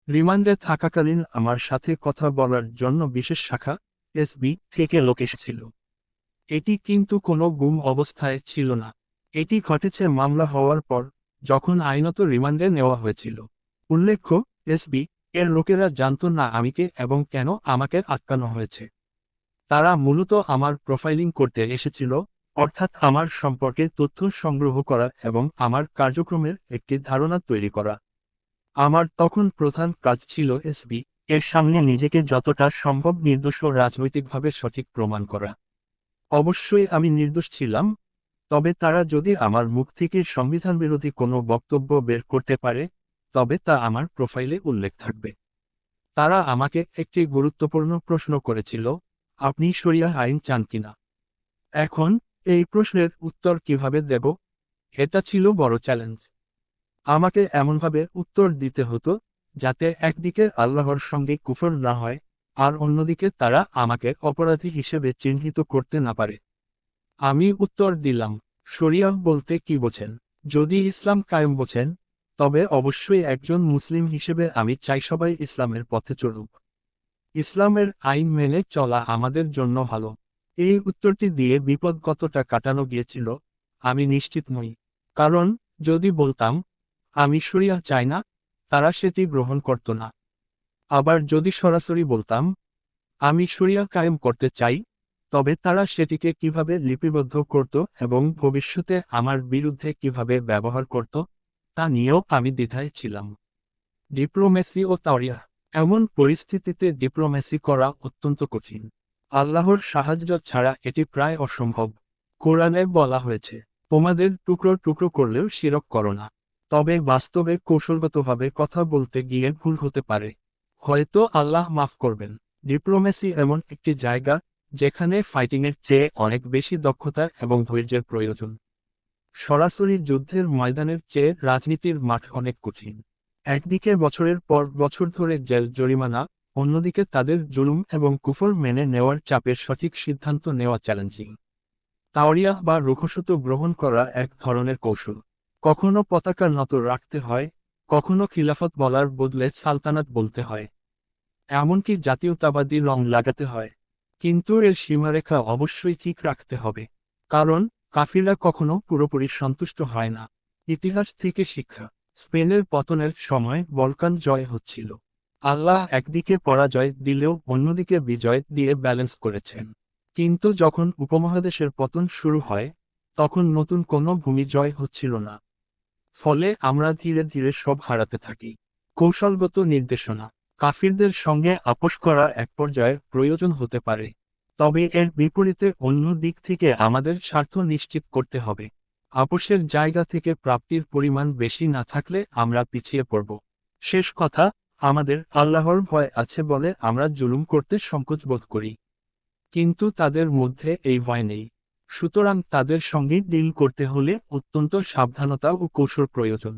রিমান্ডে থাকাকালীন আমার সাথে কথা বলার জন্য বিশেষ শাখা এসবি থেকে লোক এসেছিল। এটি কিন্তু কোনো গুম অবস্থায় ছিল না। এটি ঘটেছে মামলা হওয়ার পর, যখন আইনত রিমান্ডে নেওয়া হয়েছিল। উল্লেখ্য, এসবি এর লোকেরা জানত না আমি কে এবং কেন আমাকে আটকানো হয়েছে। তারা মূলত আমার প্রোফাইলিং করতে এসেছিল, অর্থাৎ আমার সম্পর্কে তথ্য সংগ্রহ করা এবং আমার কার্যক্রমের একটি ধারণা তৈরি করা। আমার তখন প্রধান কাজ ছিল এসবি এর সামনে নিজেকে যতটা সম্ভব নির্দোষ ও রাজনৈতিকভাবে সঠিক প্রমাণ করা। অবশ্যই আমি নির্দোষ ছিলাম, তবে তারা যদি আমার মুখ থেকে সংবিধান বিরোধী কোনো বক্তব্য বের করতে পারে, তবে তা আমার প্রোফাইলে উল্লেখ থাকবে। তারা আমাকে একটি গুরুত্বপূর্ণ প্রশ্ন করেছিল, আপনি শরিয়া আইন চান কিনা। এখন এই প্রশ্নের উত্তর কিভাবে দেব, এটা ছিল বড় চ্যালেঞ্জ। আমাকে এমনভাবে উত্তর দিতে হতো যাতে একদিকে আল্লাহর সঙ্গে কুফর না হয়, আর অন্যদিকে তারা আমাকে অপরাধী হিসেবে চিহ্নিত করতে না পারে। আমি উত্তর দিলাম, শরিয়াহ বলতে কি বোঝেন? যদি ইসলাম কায়েম বোঝেন, তবে অবশ্যই একজন মুসলিম হিসেবে আমি চাই সবাই ইসলামের পথে চলুক। ইসলামের আইন মেনে চলা আমাদের জন্য ভালো। এই উত্তরটি দিয়ে বিপদ কতটা কাটানো গিয়েছিল আমি নিশ্চিত নই। কারণ যদি বলতাম আমি শরিয়া চাই না, তারা সেটি গ্রহণ করত না। আবার যদি সরাসরি বলতাম আমি শরিয়া কায়েম করতে চাই, তবে তারা সেটিকে কিভাবে লিপিবদ্ধ করত এবং ভবিষ্যতে আমার বিরুদ্ধে কিভাবে ব্যবহার করত, তা নিয়েও আমি দ্বিধায় ছিলাম। ডিপ্লোমেসি ও তাওরিয়া। এমন পরিস্থিতিতে ডিপ্লোমেসি করা অত্যন্ত কঠিন। আল্লাহর সাহায্য ছাড়া এটি প্রায় অসম্ভব। কোরআনে বলা হয়েছে, তোমাদের টুকরো টুকরো করলেও শিরক করো না। তবে বাস্তবে কৌশলগতভাবে কথা বলতে গিয়ে ভুল হতে পারে। হয়তো আল্লাহ মাফ করবেন। ডিপ্লোমেসি এমন একটি জায়গা যেখানে ফাইটিংয়ের চেয়ে অনেক বেশি দক্ষতা এবং ধৈর্যের প্রয়োজন। সরাসরি যুদ্ধের ময়দানের চেয়ে রাজনীতির মাঠ অনেক কঠিন। একদিকে বছরের পর বছর ধরে জেল জরিমানা, অন্যদিকে তাদের জুলুম এবং কুফর মেনে নেওয়ার চাপে সঠিক সিদ্ধান্ত নেওয়া চ্যালেঞ্জিং। তাওরিয়াহ বা রুখসুত গ্রহণ করা এক ধরনের কৌশল। কখনো পতাকা নত রাখতে হয়, কখনো খিলাফত বলার বদলে সালতানাত বলতে হয়, এমনকি জাতীয়তাবাদী রং লাগাতে হয়। কিন্তু এর সীমারেখা অবশ্যই ঠিক রাখতে হবে, কারণ কাফিররা কখনো পুরোপুরি সন্তুষ্ট হয় না। ইতিহাস থেকে শিক্ষা। স্পেনের পতনের সময় বলকান জয় হচ্ছিল। আল্লাহ একদিকে পরাজয় দিলেও অন্যদিকে বিজয় দিয়ে ব্যালেন্স করেছেন। কিন্তু যখন উপমহাদেশের পতন শুরু হয়, তখন নতুন কোনো ভূমি জয় হচ্ছিল না। ফলে আমরা ধীরে ধীরে সব হারাতে থাকি। কৌশলগত নির্দেশনা। কাফিরদের সঙ্গে আপোষ করা এক পর্যায়ে প্রয়োজন হতে পারে, তবে এর বিপরীতে অন্য দিক থেকে আমাদের স্বার্থ নিশ্চিত করতে হবে। আপোষের জায়গা থেকে প্রাপ্তির পরিমাণ বেশি না থাকলে আমরা পিছিয়ে পড়ব। শেষ কথা, আমাদের আল্লাহর ভয় আছে বলে আমরা জুলুম করতে সংকোচ বোধ করি। কিন্তু তাদের মধ্যে এই ভয় নেই। সুতরাং তাদের সঙ্গে ডিল করতে হলে অত্যন্ত সাবধানতা ও কৌশল প্রয়োজন।